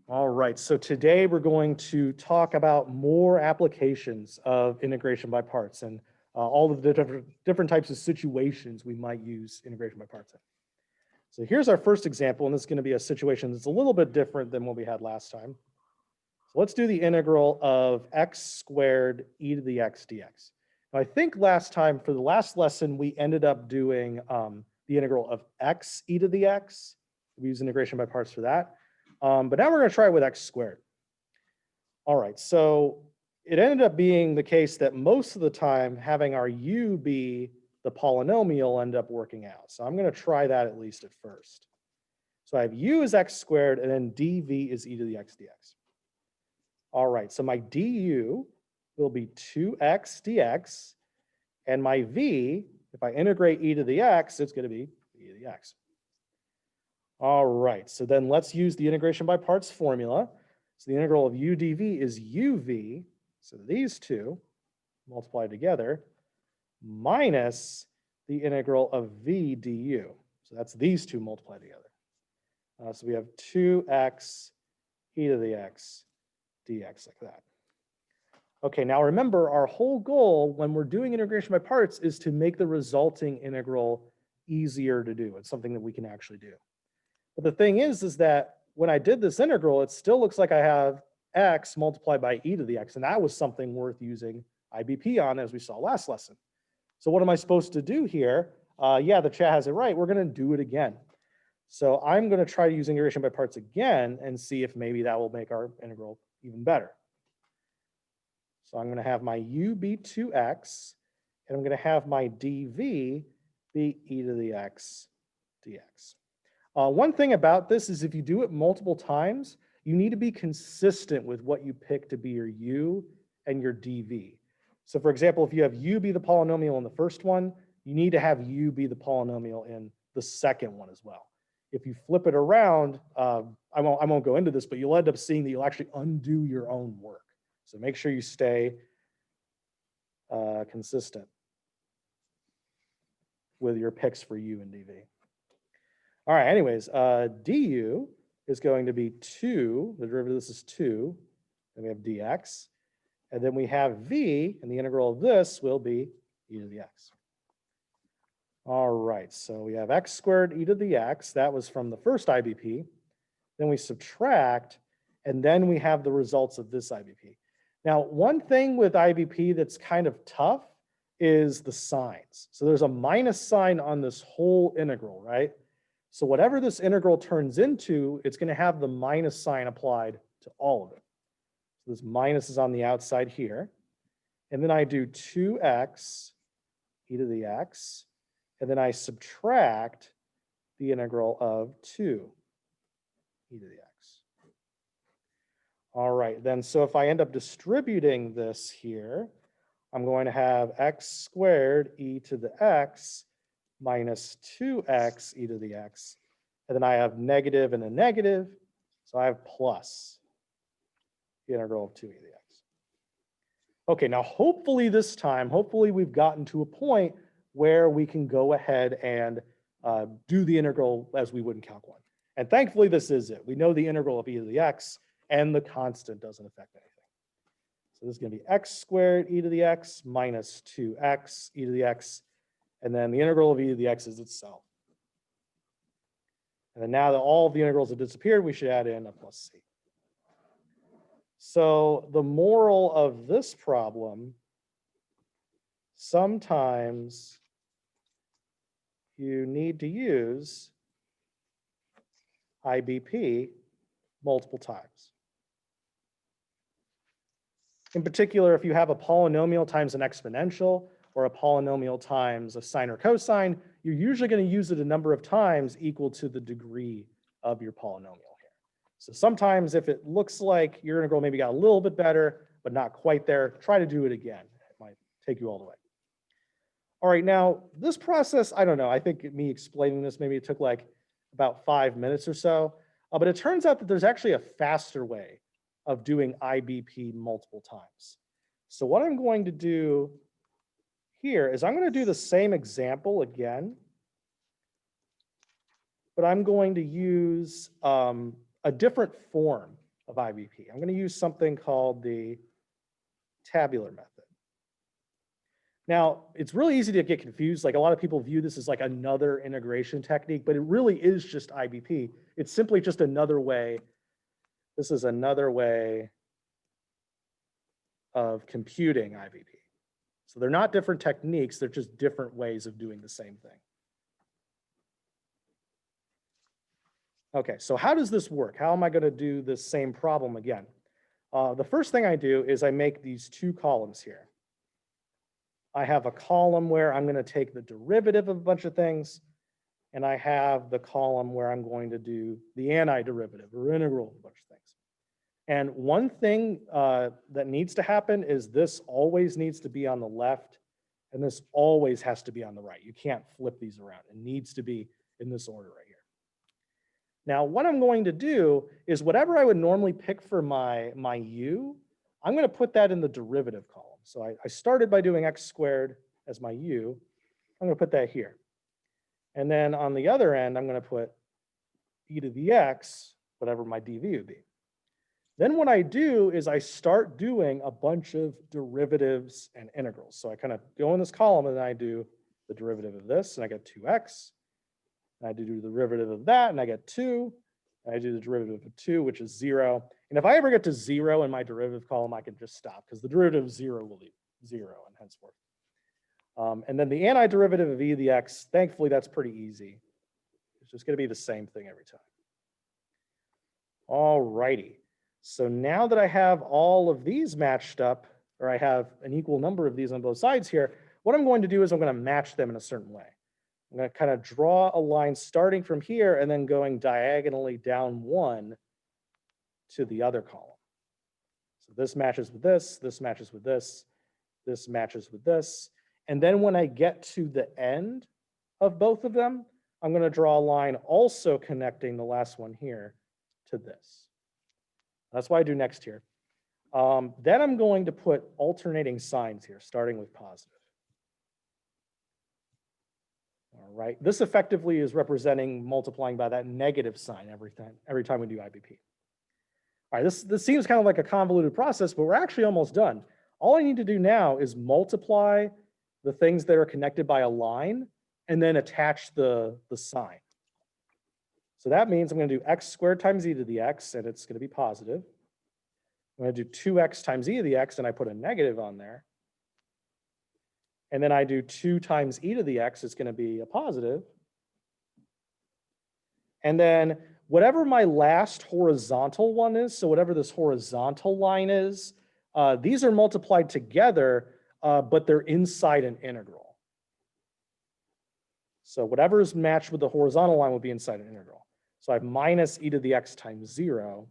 All right, so today we're going to talk about more applications of integration by parts and all of the different types of situations we might use integration by parts in. So here's our first example, and this is going to be a situation that's a little bit different than what we had last time. So let's do the integral of x squared e to the x dx. Now, I think last time, for the last lesson, we ended up doing the integral of x e to the x. We use integration by parts for that. But now we're going to try it with x squared. All right, so it ended up being the case that most of the time having our u be the polynomial ended up working out. So I'm going to try that at least at first. So I have u is x squared, and then dv is e to the x dx. All right, so my du will be 2x dx, and my v, if I integrate e to the x, it's going to be e to the x. All right, so then let's use the integration by parts formula. So the integral of u dv is uv, so these two multiplied together, minus the integral of v du. So that's these two multiplied together. So we have 2x e to the x dx like that. Okay, now remember, our whole goal when we're doing integration by parts is to make the resulting integral easier to do. It's something that we can actually do. But the thing is that when I did this integral, it still looks like I have x multiplied by e to the x, and that was something worth using IBP on, as we saw last lesson. So what am I supposed to do here? Yeah, the chat has it right. We're going to do it again. So I'm going to try to use integration by parts again and see if maybe that will make our integral even better. So I'm going to have my u be 2x, and I'm going to have my dv be e to the x dx. One thing about this is if you do it multiple times, you need to be consistent with what you pick to be your u and your dv. So for example, if you have u be the polynomial in the first one, you need to have u be the polynomial in the second one as well. If you flip it around, I won't go into this, but you'll end up seeing that you'll actually undo your own work. So make sure you stay consistent with your picks for u and dv. All right, anyways, du is going to be 2, the derivative of this is 2, then we have dx, and then we have v, and the integral of this will be e to the x. All right, so we have x squared e to the x, that was from the first IBP, then we subtract, and then we have the results of this IBP. Now, one thing with IBP that's kind of tough is the signs. So there's a minus sign on this whole integral, right? So whatever this integral turns into, it's going to have the minus sign applied to all of it. So this minus is on the outside here. And then I do 2x e to the x, and then I subtract the integral of 2 e to the x. All right, then so if I end up distributing this here, I'm going to have x squared e to the x minus 2x e to the x. And then I have negative and a negative, so I have plus the integral of 2 e to the x. Okay, now hopefully this time, hopefully we've gotten to a point where we can go ahead and do the integral as we would in Calc 1. And thankfully this is it. We know the integral of e to the x, and the constant doesn't affect anything. So this is going to be x squared e to the x minus 2x e to the x. And then the integral of e to the x is itself. And then now that all of the integrals have disappeared, we should add in a plus c. So the moral of this problem, sometimes you need to use IBP multiple times. In particular, if you have a polynomial times an exponential, or a polynomial times a sine or cosine, you're usually going to use it a number of times equal to the degree of your polynomial here. So sometimes if it looks like your integral maybe got a little bit better, but not quite there, try to do it again. It might take you all the way. All right, now this process, I don't know, I think me explaining this, maybe it took like about 5 minutes or so, but it turns out that there's actually a faster way of doing IBP multiple times. So what I'm going to do here is I'm going to do the same example again, but I'm going to use a different form of IBP. I'm going to use something called the tabular method. Now, it's really easy to get confused. Like a lot of people view this as like another integration technique, but it really is just IBP. It's simply just another way. This is another way of computing IBP. So they're not different techniques, they're just different ways of doing the same thing. Okay, so how does this work? How am I going to do this same problem again? The first thing I do is I make these two columns here. I have a column where I'm going to take the derivative of a bunch of things, and I have the column where I'm going to do the antiderivative or integral of a bunch of things. And one thing that needs to happen is this always needs to be on the left, and this always has to be on the right. You can't flip these around. It needs to be in this order right here. Now, what I'm going to do is whatever I would normally pick for my u, I'm going to put that in the derivative column. So I started by doing x squared as my u. I'm going to put that here. And then on the other end, I'm going to put e to the x, whatever my dv would be. Then what I do is I start doing a bunch of derivatives and integrals. So I kind of go in this column and I do the derivative of this, and I get 2x. And I do the derivative of that, and I get 2. And I do the derivative of 2, which is 0. And if I ever get to 0 in my derivative column, I can just stop, because the derivative of 0 will be 0 and henceforth. And then the antiderivative of e to the x, thankfully, that's pretty easy. It's just going to be the same thing every time. All righty. So now that I have all of these matched up, or I have an equal number of these on both sides here, what I'm going to do is I'm going to match them in a certain way. I'm going to kind of draw a line starting from here and then going diagonally down one to the other column. So this matches with this matches with this matches with this. And then when I get to the end of both of them, I'm going to draw a line also connecting the last one here to this. That's what I do next here. Then I'm going to put alternating signs here, starting with positive. All right, this effectively is representing multiplying by that negative sign every time we do IBP. All right, this seems kind of like a convoluted process, but we're actually almost done. All I need to do now is multiply the things that are connected by a line and then attach the sign. So that means I'm going to do x squared times e to the x, and it's going to be positive. I'm going to do 2x times e to the x, and I put a negative on there. And then I do 2 times e to the x, it's going to be a positive. And then whatever my last horizontal one is, so whatever this horizontal line is, these are multiplied together, but they're inside an integral. So whatever is matched with the horizontal line will be inside an integral. So I have minus e to the x times 0,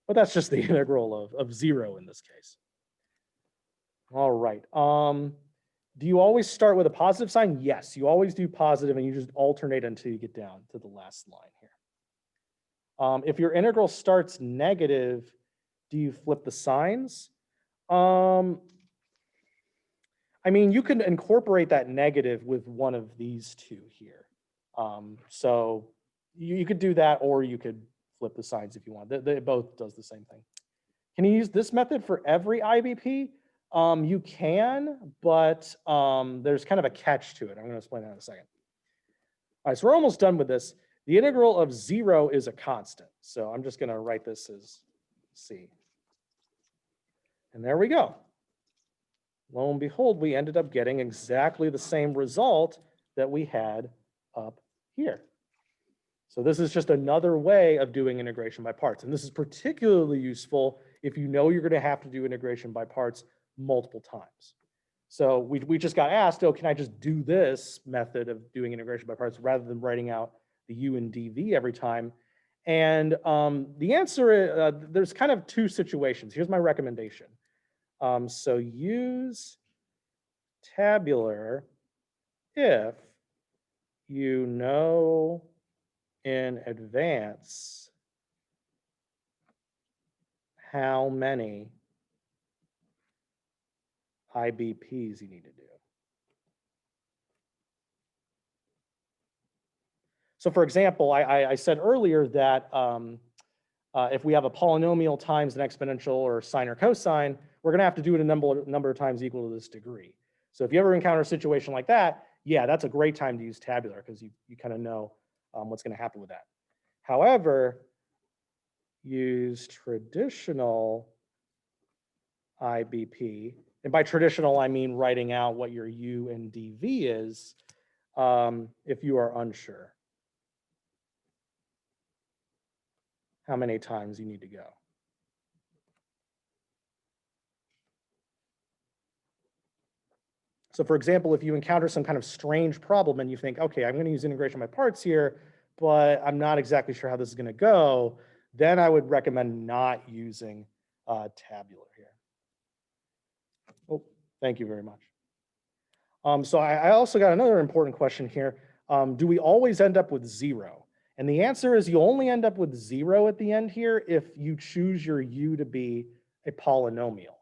but that's just the integral of 0 in this case. All right. Do you always start with a positive sign? Yes, you always do positive, and you just alternate until you get down to the last line here. If your integral starts negative, do you flip the signs? I mean, you can incorporate that negative with one of these two here. So you could do that, or you could flip the signs if you want. They both does the same thing. Can you use this method for every IBP? You can, but there's kind of a catch to it. I'm going to explain that in a second. All right, so we're almost done with this. The integral of 0 is a constant. So I'm just going to write this as c. And there we go. Lo and behold, we ended up getting exactly the same result that we had up here. So this is just another way of doing integration by parts. And this is particularly useful if you know you're going to have to do integration by parts multiple times. So we just got asked, oh, can I just do this method of doing integration by parts rather than writing out the u and dv every time? And the answer, there's kind of two situations. Here's my recommendation. So use tabular if you know in advance how many IBPs you need to do. So for example, I said earlier that If we have a polynomial times an exponential or sine or cosine, we're going to have to do it a number of times equal to this degree. So if you ever encounter a situation like that, yeah, that's a great time to use tabular because you kind of know what's going to happen with that. However, use traditional IBP, and by traditional I mean writing out what your U and dV is if you are unsure how many times you need to go. So for example, if you encounter some kind of strange problem and you think, okay, I'm going to use integration by parts here, but I'm not exactly sure how this is going to go, then I would recommend not using tabular here. Oh, thank you very much. So I also got another important question here. Do we always end up with 0? And the answer is you only end up with 0 at the end here if you choose your U to be a polynomial.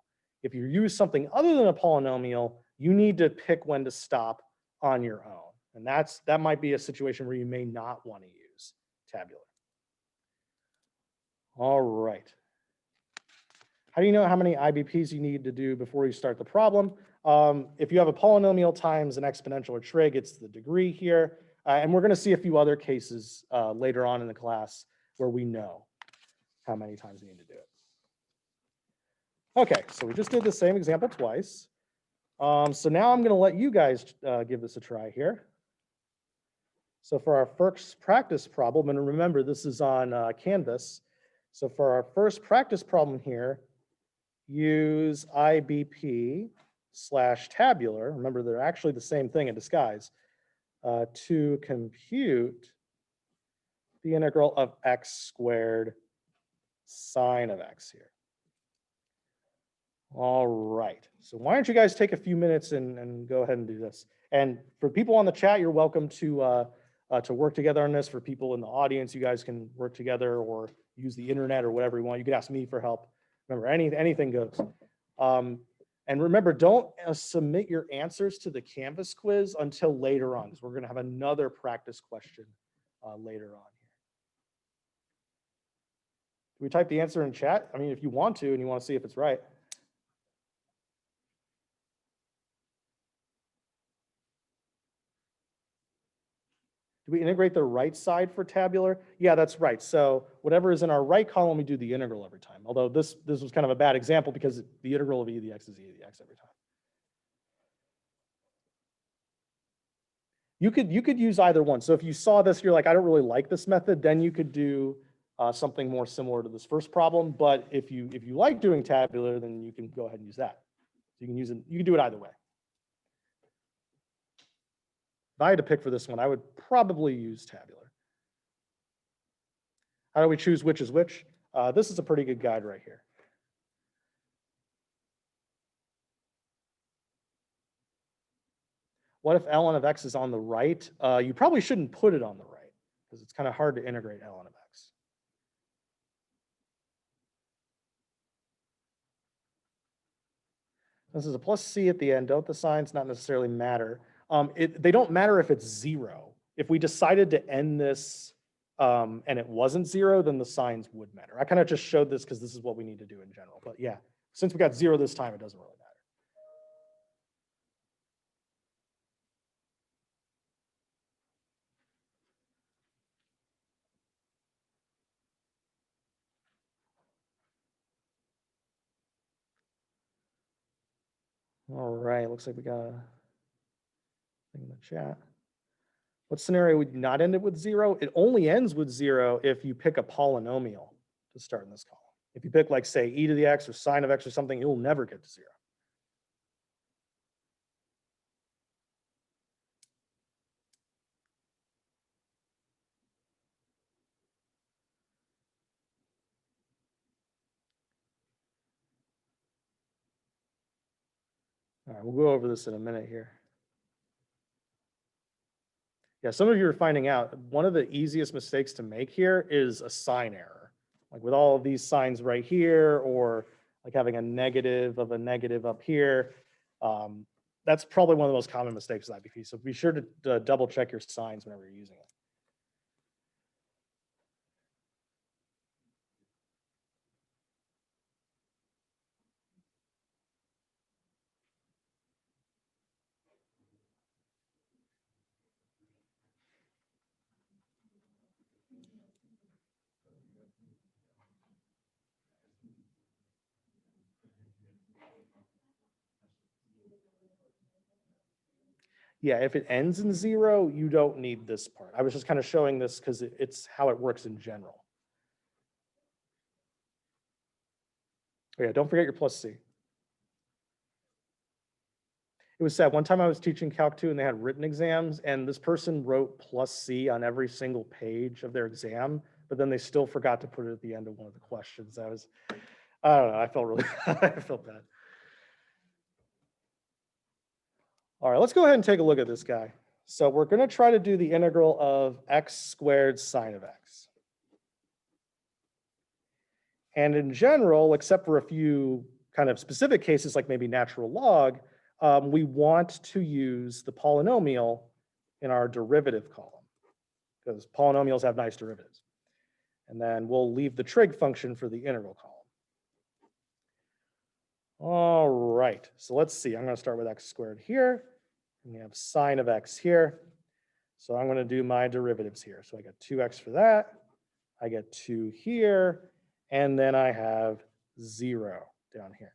If you use something other than a polynomial, you need to pick when to stop on your own. And that might be a situation where you may not want to use tabular. All right. How do you know how many IBPs you need to do before you start the problem? If you have a polynomial times an exponential or trig, it's the degree here. And we're going to see a few other cases later on in the class where we know how many times we need to do it. Okay, so we just did the same example twice. So now I'm going to let you guys give this a try here. So for our first practice problem, and remember this is on Canvas. So for our first practice problem here, use IBP/tabular. Remember, they're actually the same thing in disguise. To compute the integral of x squared sine of x here. All right, so why don't you guys take a few minutes and go ahead and do this. And for people on the chat, you're welcome to work together on this. For people in the audience, you guys can work together or use the internet or whatever you want. You could ask me for help. Remember, anything goes. And remember, don't submit your answers to the Canvas quiz until later on, because we're going to have another practice question later on here. Do we type the answer in chat? I mean, if you want to and you want to see if it's right. Do we integrate the right side for tabular? Yeah, that's right. So whatever is in our right column, we do the integral every time. Although this was kind of a bad example because the integral of e to the x is e to the x every time. You could use either one. So if you saw this, you're like, I don't really like this method, then you could do something more similar to this first problem. But if you like doing tabular, then you can go ahead and use that. So you can use it. You can do it either way. If I had to pick for this one, I would probably use tabular. How do we choose which is which? This is a pretty good guide right here. What if ln of x is on the right? You probably shouldn't put it on the right because it's kind of hard to integrate ln of x. This is a plus c at the end. Don't the signs not necessarily matter? They don't matter if it's 0. If we decided to end this and it wasn't 0, then the signs would matter. I kind of just showed this because this is what we need to do in general. But yeah, since we got 0 this time, it doesn't really matter. All right, looks like we got a thing in the chat. What scenario would not end it with 0? It only ends with 0 if you pick a polynomial to start in this column. If you pick, like, say, e to the x or sine of x or something, you'll never get to 0. All right, we'll go over this in a minute here. Yeah, some of you are finding out one of the easiest mistakes to make here is a sign error. Like with all of these signs right here, or like having a negative of a negative up here. That's probably one of the most common mistakes with IBP. So be sure to double check your signs whenever you're using it. Yeah, if it ends in 0, you don't need this part. I was just kind of showing this because it's how it works in general. Oh, yeah, don't forget your plus C. It was sad. One time I was teaching Calc 2 and they had written exams, and this person wrote plus C on every single page of their exam, but then they still forgot to put it at the end of one of the questions. I don't know, I felt really, I felt bad. All right, let's go ahead and take a look at this guy. So we're going to try to do the integral of x squared sine of x. And in general, except for a few kind of specific cases like maybe natural log, we want to use the polynomial in our derivative column because polynomials have nice derivatives. And then we'll leave the trig function for the integral column. All right, so let's see. I'm going to start with x squared here. And we have sine of x here. So I'm going to do my derivatives here. So I get 2x for that. I get 2 here. And then I have 0 down here.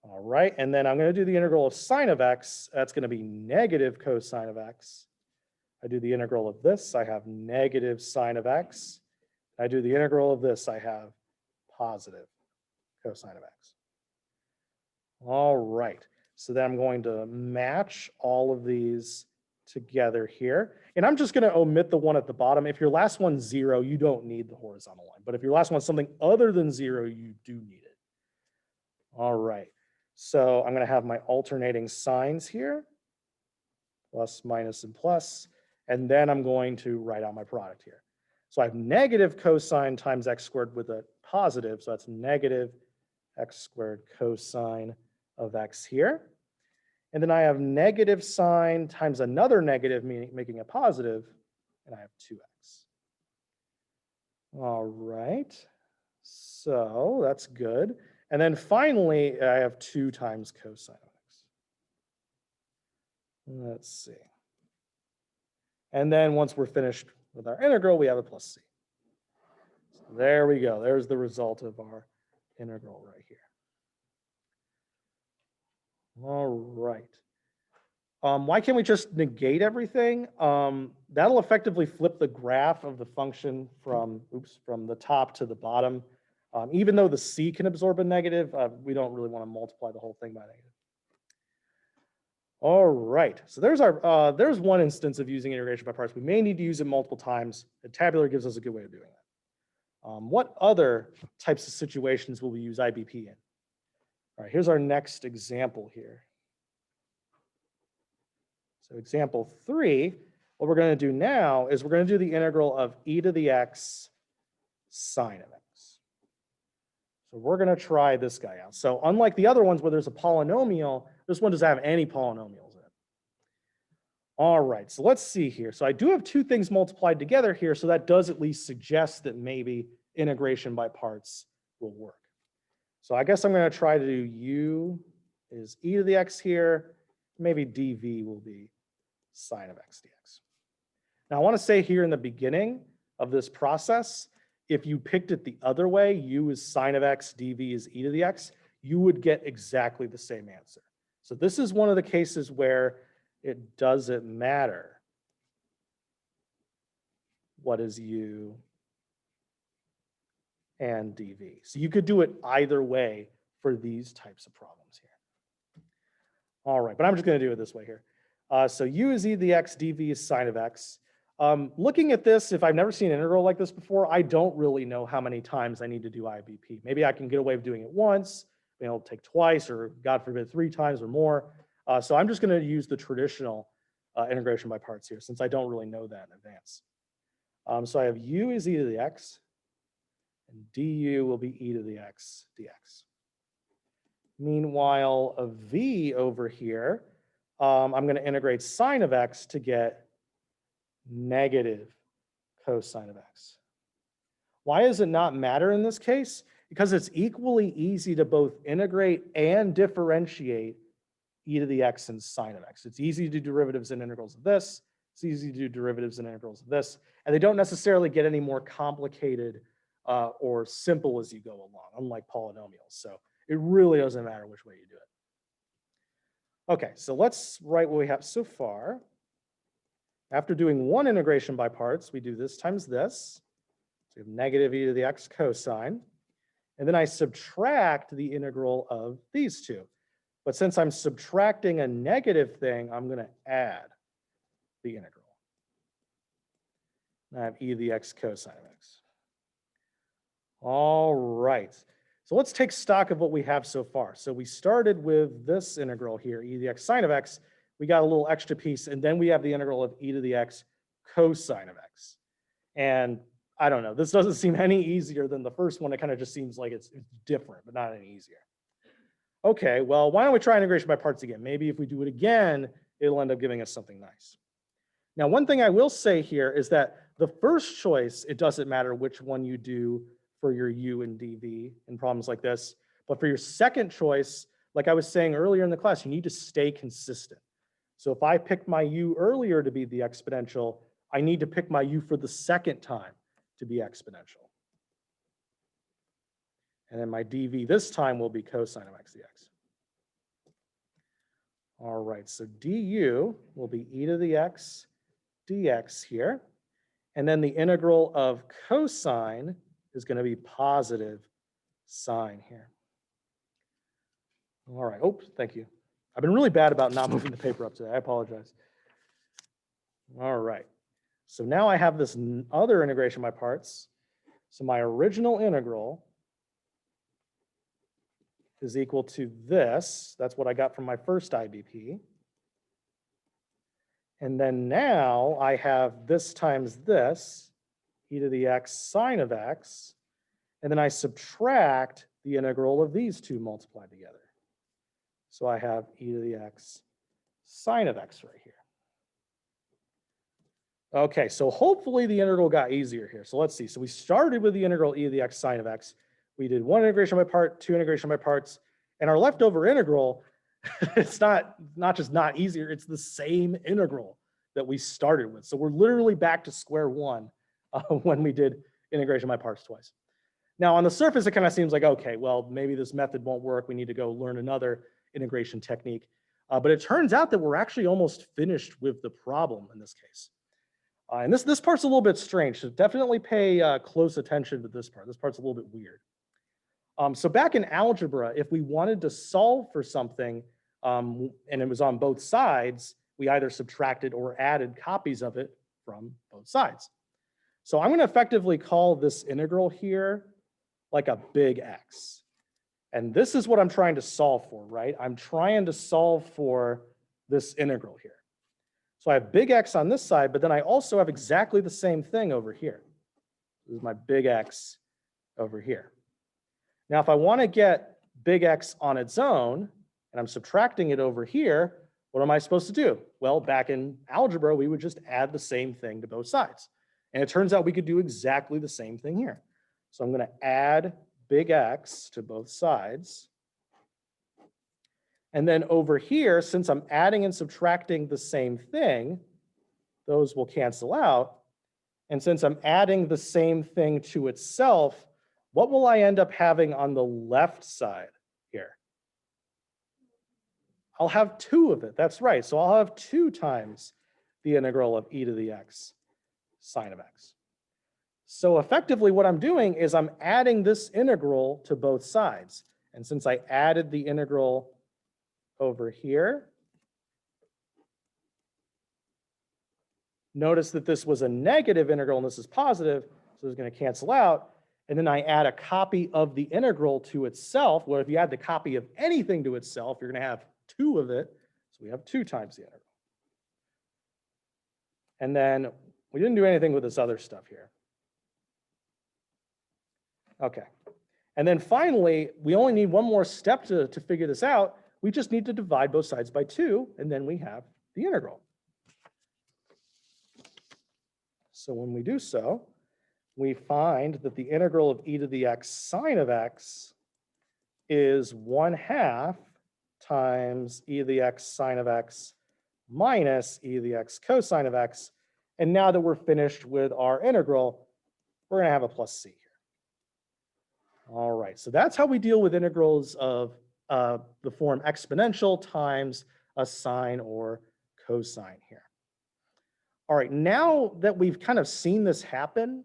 All right, and then I'm going to do the integral of sine of x. That's going to be negative cosine of x. I do the integral of this. I have negative sine of x. I do the integral of this. I have positive cosine of x. All right, so then I'm going to match all of these together here. And I'm just going to omit the one at the bottom. If your last one's 0, you don't need the horizontal line. But if your last one's something other than 0, you do need it. All right. So I'm going to have my alternating signs here, plus, minus, and plus. And then I'm going to write out my product here. So I have negative cosine times x squared with a positive. So that's negative x squared cosine of x here. And then I have negative sine times another negative, making a positive, and I have 2x. All right, so that's good. And then finally, I have 2 times cosine of x. Let's see. And then once we're finished with our integral, we have a plus c. So there we go. There's the result of our integral right here. All right. Why can't we just negate everything? That'll effectively flip the graph of the function from the top to the bottom. Even though the c can absorb a negative, we don't really want to multiply the whole thing by negative. All right, so there's one instance of using integration by parts. We may need to use it multiple times, and Tabular gives us a good way of doing that. What other types of situations will we use IBP in? All right, here's our next example here. So example 3, what we're going to do now is we're going to do the integral of e to the x sine of x. So we're going to try this guy out. So unlike the other ones where there's a polynomial, this one doesn't have any polynomials in it. All right, so let's see here. So I do have 2 things multiplied together here, so that does at least suggest that maybe integration by parts will work. So I guess I'm going to try to do u is e to the x here. Maybe dv will be sine of x dx. Now I want to say here in the beginning of this process, if you picked it the other way, u is sine of x, dv is e to the x, you would get exactly the same answer. So this is one of the cases where it doesn't matter what is u and dv. So you could do it either way for these types of problems here. All right, but I'm just going to do it this way here. So u is e to the x, dv is sine of x. Looking at this, if I've never seen an integral like this before, I don't really know how many times I need to do IBP. Maybe I can get away with doing it once, it'll take twice, or God forbid, 3 times or more. So I'm just going to use the traditional integration by parts here, since I don't really know that in advance. So I have u is e to the x, and du will be e to the x dx. Meanwhile, a v over here, I'm going to integrate sine of x to get negative cosine of x. Why does it not matter in this case? Because it's equally easy to both integrate and differentiate e to the x and sine of x. It's easy to do derivatives and integrals of this. It's easy to do derivatives and integrals of this. And they don't necessarily get any more complicated or simple as you go along, unlike polynomials. So it really doesn't matter which way you do it. Okay, so let's write what we have so far. After doing one integration by parts, we do this times this. So we have negative e to the x cosine. And then I subtract the integral of these two. But since I'm subtracting a negative thing, I'm going to add the integral. And I have e to the x cosine of x. All right. So let's take stock of what we have so far. So we started with this integral here, e to the x sine of x. We got a little extra piece, and then we have the integral of e to the x cosine of x. And I don't know, this doesn't seem any easier than the first one. It kind of just seems like it's different, but not any easier. Okay, well, why don't we try integration by parts again? Maybe if we do it again, it'll end up giving us something nice. Now, one thing I will say here is that the first choice, it doesn't matter which one you do for your u and dv in problems like this. But for your second choice, like I was saying earlier in the class, you need to stay consistent. So if I picked my u earlier to be the exponential, I need to pick my u for the second time to be exponential. And then my dv this time will be cosine of x dx. All right, so du will be e to the x dx here. And then the integral of cosine is going to be positive sine here. All right, oh, thank you. I've been really bad about not moving the paper up today. I apologize. All right, so now I have this other integration by parts. So my original integral is equal to this. That's what I got from my first IBP. And then now I have this times this, e to the x sine of x, and then I subtract the integral of these two multiplied together. So I have e to the x sine of x right here. Okay, so hopefully the integral got easier here. So let's see. So we started with the integral e to the x sine of x. We did one integration by part, two integration by parts, and our leftover integral, it's not just not easier, it's the same integral that we started with. So we're literally back to square one when we did integration by parts twice. Now on the surface, it kind of seems like, okay, well, maybe this method won't work. We need to go learn another integration technique. But it turns out that we're actually almost finished with the problem in this case. And this part's a little bit strange, so definitely pay close attention to this part. This part's a little bit weird. So back in algebra, if we wanted to solve for something and it was on both sides, we either subtracted or added copies of it from both sides. So I'm going to effectively call this integral here like a big X. And this is what I'm trying to solve for, right? I'm trying to solve for this integral here. So I have big X on this side, but then I also have exactly the same thing over here. This is my big X over here. Now, if I want to get big X on its own, and I'm subtracting it over here, what am I supposed to do? Well, back in algebra, we would just add the same thing to both sides. And it turns out we could do exactly the same thing here. So I'm going to add big X to both sides. And then over here, since I'm adding and subtracting the same thing, those will cancel out. And since I'm adding the same thing to itself, what will I end up having on the left side here? I'll have 2 of it. That's right. So I'll have 2 times the integral of e to the x sine of x. So effectively what I'm doing is I'm adding this integral to both sides. And since I added the integral over here, notice that this was a negative integral and this is positive, so it's going to cancel out. And then I add a copy of the integral to itself. Well, if you add the copy of anything to itself, you're going to have 2 of it. So we have 2 times the integral. And then we didn't do anything with this other stuff here. Okay. And then finally, we only need one more step to figure this out. We just need to divide both sides by 2, and then we have the integral. So when we do so, we find that the integral of e to the x sine of x is 1/2 times e to the x sine of x minus e to the x cosine of x. And now that we're finished with our integral, we're going to have a plus c here. All right, so that's how we deal with integrals of the form exponential times a sine or cosine here. All right, now that we've kind of seen this happen,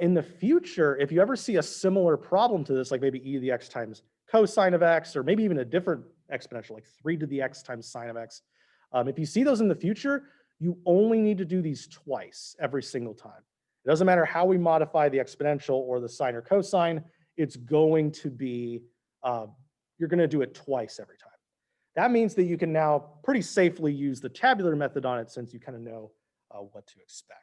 in the future, if you ever see a similar problem to this, like maybe e to the x times cosine of x, or maybe even a different exponential, like 3 to the x times sine of x, if you see those in the future, you only need to do these twice every single time. It doesn't matter how we modify the exponential or the sine or cosine, it's going to be, you're going to do it twice every time. That means that you can now pretty safely use the tabular method on it since you kind of know what to expect.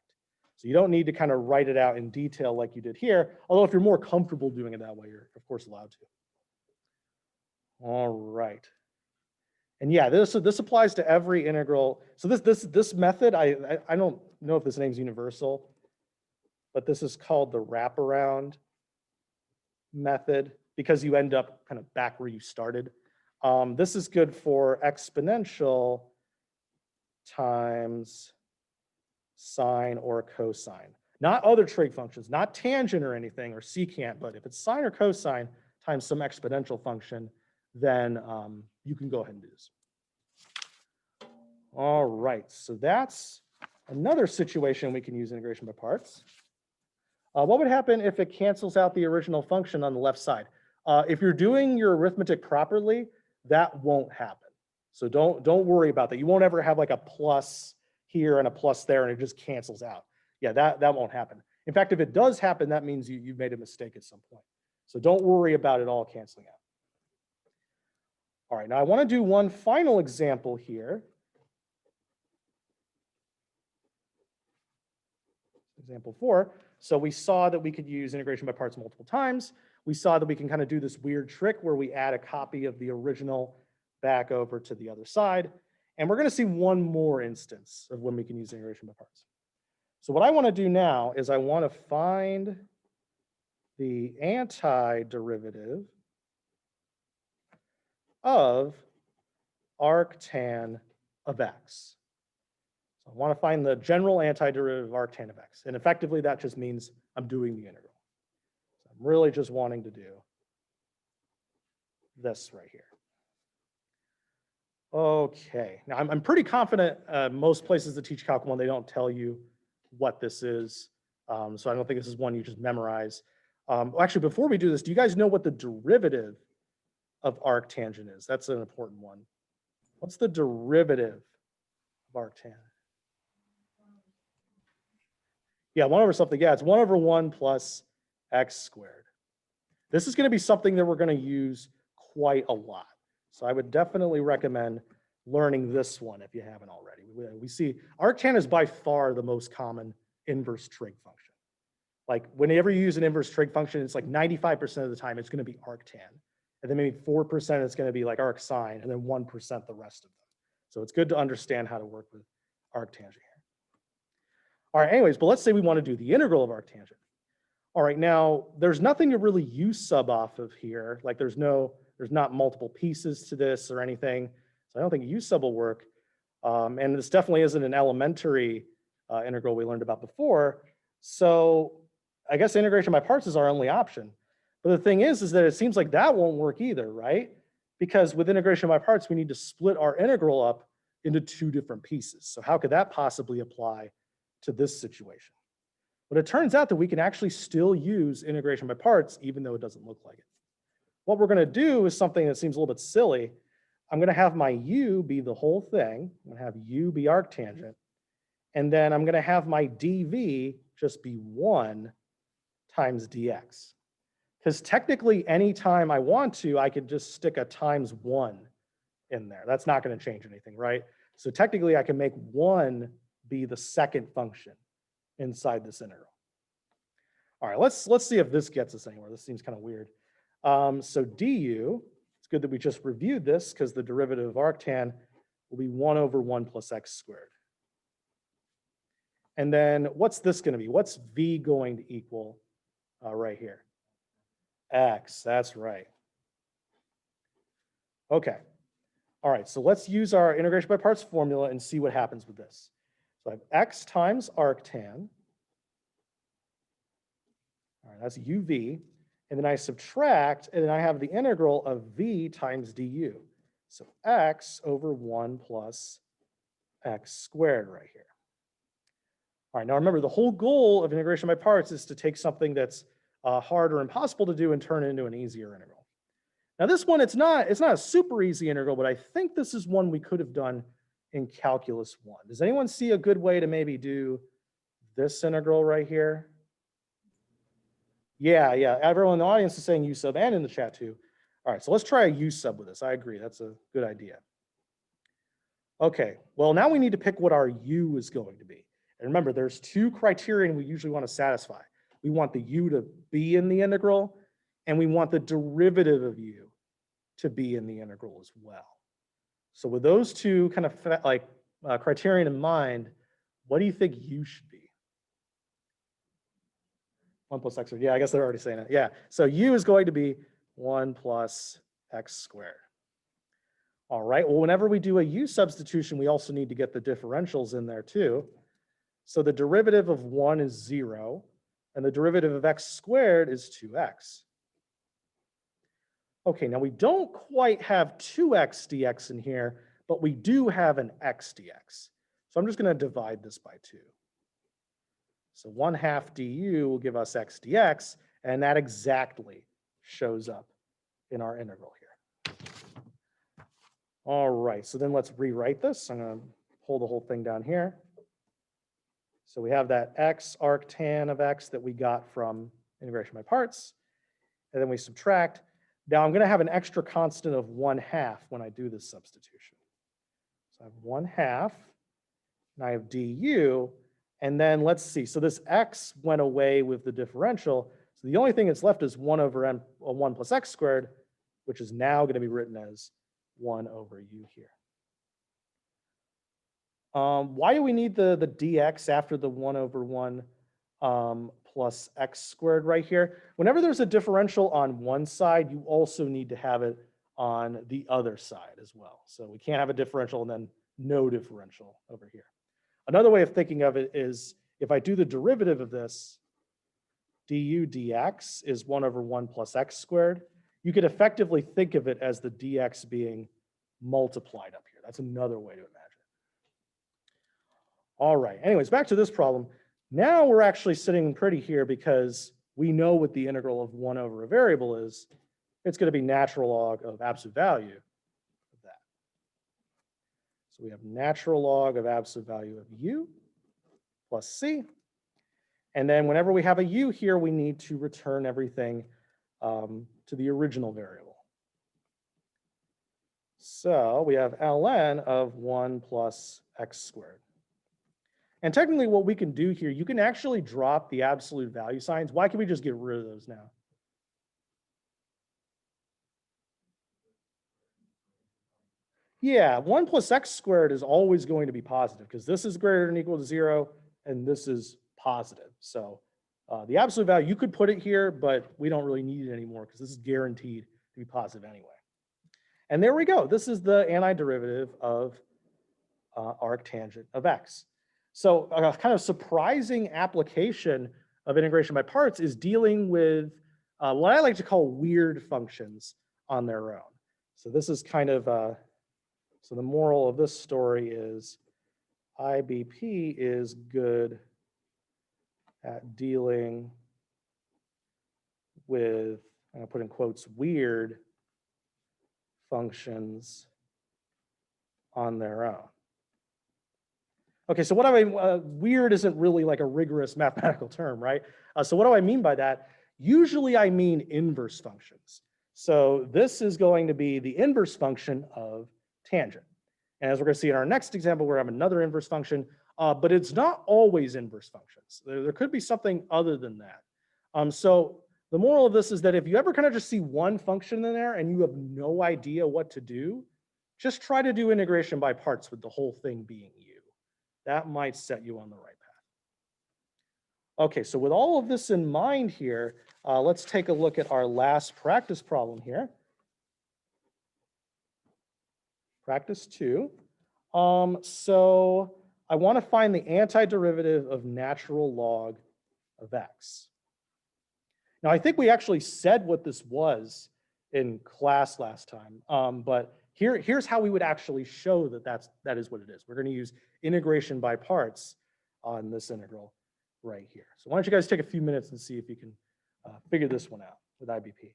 So you don't need to kind of write it out in detail like you did here, although if you're more comfortable doing it that way, you're of course allowed to. All right. And yeah, this applies to every integral. So this method, I don't know if this name's universal, but this is called the wraparound method because you end up kind of back where you started. This is good for exponential times sine or cosine. Not other trig functions, not tangent or anything or secant, but if it's sine or cosine times some exponential function, then you can go ahead and do this. All right, so that's another situation we can use integration by parts. What would happen if it cancels out the original function on the left side? If you're doing your arithmetic properly, that won't happen. So don't worry about that. You won't ever have like a plus here and a plus there and it just cancels out. Yeah, that won't happen. In fact, if it does happen, that means you've made a mistake at some point. So don't worry about it all canceling out. All right, now I want to do one final example here. Example 4. So we saw that we could use integration by parts multiple times. We saw that we can kind of do this weird trick where we add a copy of the original back over to the other side. And we're going to see one more instance of when we can use integration by parts. So what I want to do now is I want to find the antiderivative of arctan of x. So I want to find the general antiderivative of arctan of x. And effectively, that just means I'm doing the integral. So I'm really just wanting to do this right here. Okay, now I'm pretty confident most places that teach Calc 1, they don't tell you what this is. So I don't think this is one you just memorize. Actually, before we do this, do you guys know what the derivative of arctangent is? That's an important one. What's the derivative of arctan? Yeah, 1 over something. Yeah, it's 1 over 1 plus x squared. This is going to be something that we're going to use quite a lot. So I would definitely recommend learning this one if you haven't already. We see arctan is by far the most common inverse trig function. Like whenever you use an inverse trig function, it's like 95% of the time it's going to be arctan. And then maybe 4% it's going to be like arcsine, and then 1% the rest of them. So it's good to understand how to work with arctangent here. All right, anyways, but let's say we want to do the integral of arctangent. All right, now there's nothing to really u sub off of here. Like there's not multiple pieces to this or anything. So I don't think u sub will work. And this definitely isn't an elementary integral we learned about before. So I guess integration by parts is our only option. But the thing is that it seems like that won't work either, right? Because with integration by parts, we need to split our integral up into 2 different pieces. So how could that possibly apply to this situation? But it turns out that we can actually still use integration by parts, even though it doesn't look like it. What we're going to do is something that seems a little bit silly. I'm going to have my u be the whole thing. I'm going to have u be arctangent. And then I'm going to have my dv just be 1 times dx. Because technically, anytime I want to, I could just stick a times 1 in there. That's not going to change anything, right? So technically, I can make 1 be the second function inside this integral. All right, let's see if this gets us anywhere. This seems kind of weird. So du, it's good that we just reviewed this because the derivative of arctan will be 1 over 1 plus x squared. And then what's this going to be? What's v going to equal right here? X, that's right. Okay. All right, so let's use our integration by parts formula and see what happens with this. So I have x times arctan. All right, that's uv. And then I subtract, and then I have the integral of v times du. So x over 1 plus x squared right here. All right, now remember, the whole goal of integration by parts is to take something that's hard or impossible to do and turn it into an easier integral. Now this one, it's not a super easy integral, but I think this is one we could have done in Calculus 1. Does anyone see a good way to maybe do this integral right here? Yeah, everyone in the audience is saying U sub and in the chat too. All right, so let's try a U sub with this. I agree, that's a good idea. Okay, well now we need to pick what our U is going to be. And remember, there's two criterion we usually want to satisfy. We want the U to be in the integral, and we want the derivative of U to be in the integral as well. So with those two kind of criterion in mind, what do you think U should be? 1 plus x squared. Yeah, I guess they're already saying it. Yeah, so U is going to be 1 plus x squared. All right, well, whenever we do a U substitution, we also need to get the differentials in there too. So the derivative of 1 is 0, and the derivative of x squared is 2x. Okay, now we don't quite have 2x dx in here, but we do have an x dx. So I'm just going to divide this by 2. So 1/2 du will give us x dx, and that exactly shows up in our integral here. All right, so then let's rewrite this. I'm going to pull the whole thing down here. So we have that x arctan of x that we got from integration by parts, and then we subtract. Now I'm going to have an extra constant of 1/2 when I do this substitution. So I have 1/2, and I have du, and then let's see. So this x went away with the differential. So the only thing that's left is 1 over 1 plus x squared, which is now going to be written as 1 over u here. Why do we need the dx after the 1 over 1 plus x squared right here? Whenever there's a differential on one side, you also need to have it on the other side as well. So we can't have a differential and then no differential over here. Another way of thinking of it is if I do the derivative of this, du dx is 1 over 1 plus x squared. You could effectively think of it as the dx being multiplied up here. That's another way to imagine it. All right, anyways, back to this problem. Now we're actually sitting pretty here because we know what the integral of 1 over a variable is. It's going to be natural log of absolute value of that. So we have natural log of absolute value of u plus c. And then whenever we have a u here, we need to return everything to the original variable. So we have ln of 1 plus x squared. And technically what we can do here, you can actually drop the absolute value signs. Why can we just get rid of those now? Yeah, 1 plus x squared is always going to be positive because this is greater than or equal to 0 and this is positive. So the absolute value, you could put it here, but we don't really need it anymore because this is guaranteed to be positive anyway. And there we go. This is the antiderivative of arctangent of x. So a kind of surprising application of integration by parts is dealing with what I like to call weird functions on their own. So this is kind of, so the moral of this story is IBP is good at dealing with, I'm going to put in quotes, weird functions on their own. Okay, so what I mean, weird isn't really like a rigorous mathematical term, right? So what do I mean by that? Usually I mean inverse functions. So this is going to be the inverse function of tangent. And as we're going to see in our next example, we're going to have another inverse function, but it's not always inverse functions. There could be something other than that. So the moral of this is that if you ever kind of just see one function in there and you have no idea what to do, just try to do integration by parts with the whole thing being u. That might set you on the right path. Okay, so with all of this in mind here, let's take a look at our last practice problem here. Practice 2. So I want to find the antiderivative of natural log of x. Now, I think we actually said what this was in class last time, but here's how we would actually show that that is what it is. We're going to use integration by parts on this integral right here. So why don't you guys take a few minutes and see if you can figure this one out with IBP.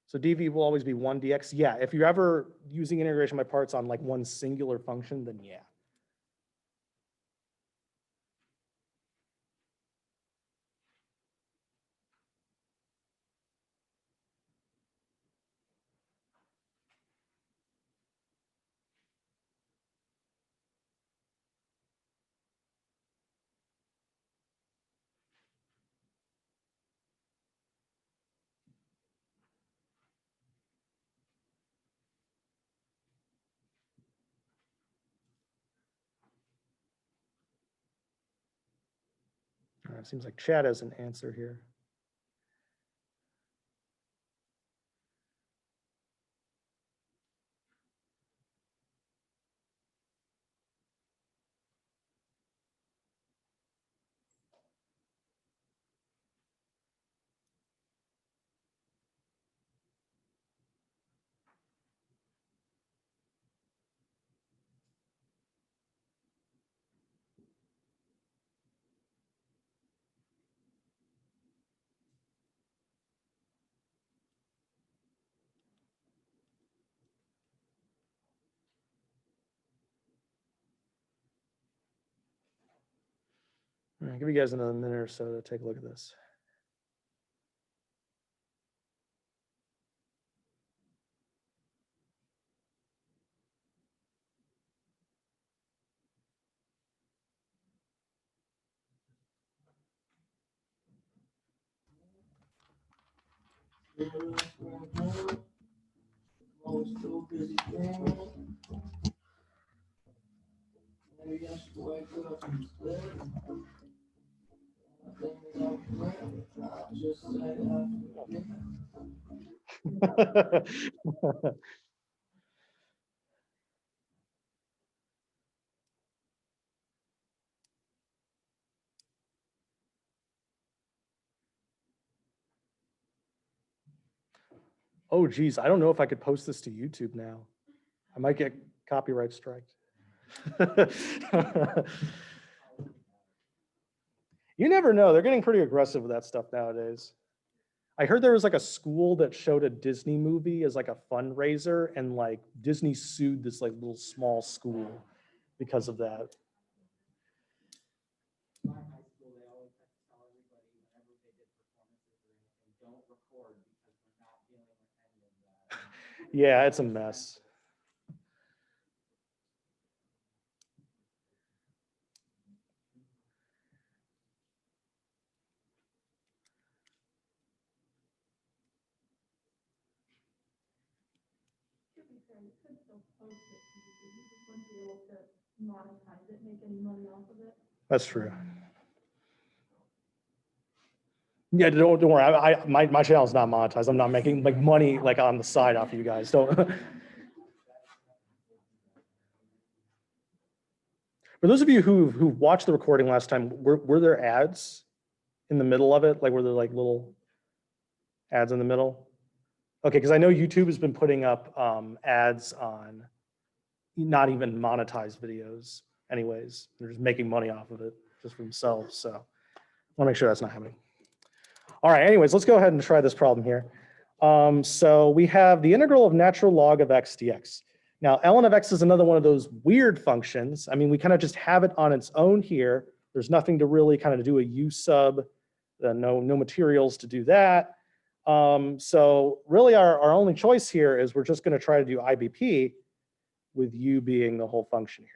So dv will always be 1 dx. Yeah, if you're ever using integration by parts on like one singular function, then yeah. It seems like Chad has an answer here. All right, give you guys another minute or so to take a look at this. Oh, geez, I don't know if I could post this to YouTube now. I might get copyright striked. You never know. They're getting pretty aggressive with that stuff nowadays. I heard there was like a school that showed a Disney movie as like a fundraiser, and like Disney sued this like little small school because of that. My high school, they always have to tell everybody whenever they did performances or anything, don't record because we're not dealing with any of that. Yeah, it's a mess. To be fair, you could still post it to YouTube. You just wouldn't be able to monetize it, make any money off of it. That's true. Yeah, don't worry. My channel is not monetized. I'm not making like money like on the side off of you guys. Don't. For those of you who watched the recording last time, were there ads in the middle of it? Like were there like little ads in the middle? Okay, because I know YouTube has been putting up ads on not even monetized videos anyways. They're just making money off of it just for themselves. So I want to make sure that's not happening. All right, anyways, let's go ahead and try this problem here. So we have the integral of natural log of x dx. Now, ln of x is another one of those weird functions. I mean, we kind of just have it on its own here. There's nothing to really kind of do a u sub, no materials to do that. So really our only choice here is we're just going to try to do IBP with u being the whole function here.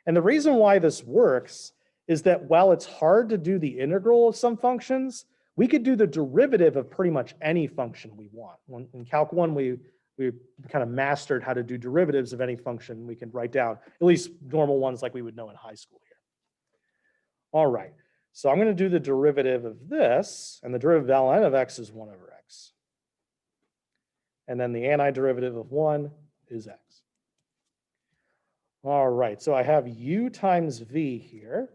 And the reason why this works is that while it's hard to do the integral of some functions, we could do the derivative of pretty much any function we want. In Calc 1, we kind of mastered how to do derivatives of any function we can write down, at least normal ones like we would know in high school here. All right, so I'm going to do the derivative of this, and the derivative of ln of x is 1 over x. And then the antiderivative of 1 is x. All right, so I have u times v here.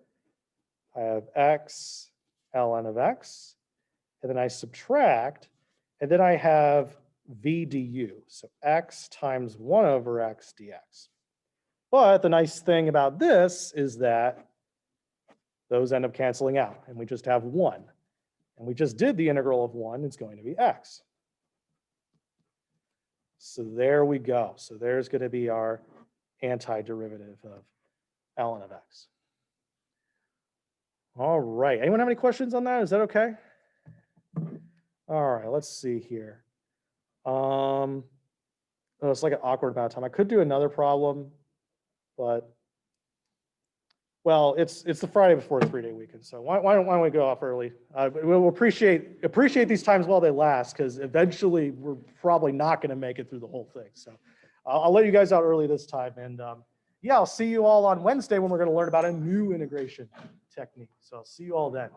I have x ln of x, and then I subtract, and then I have v du, so x times 1 over x dx. But the nice thing about this is that those end up canceling out, and we just have 1. And we just did the integral of 1, it's going to be x. So there we go. So there's going to be our antiderivative of ln of x. All right. Anyone have any questions on that? Is that okay? All right. Let's see here. Oh, it's like an awkward amount of time. I could do another problem, but well, it's the Friday before the 3-day weekend. So why don't we go off early? We'll appreciate these times while they last, because eventually we're probably not going to make it through the whole thing. So I'll let you guys out early this time. And yeah, I'll see you all on Wednesday when we're going to learn about a new integration technique. So I'll see you all then.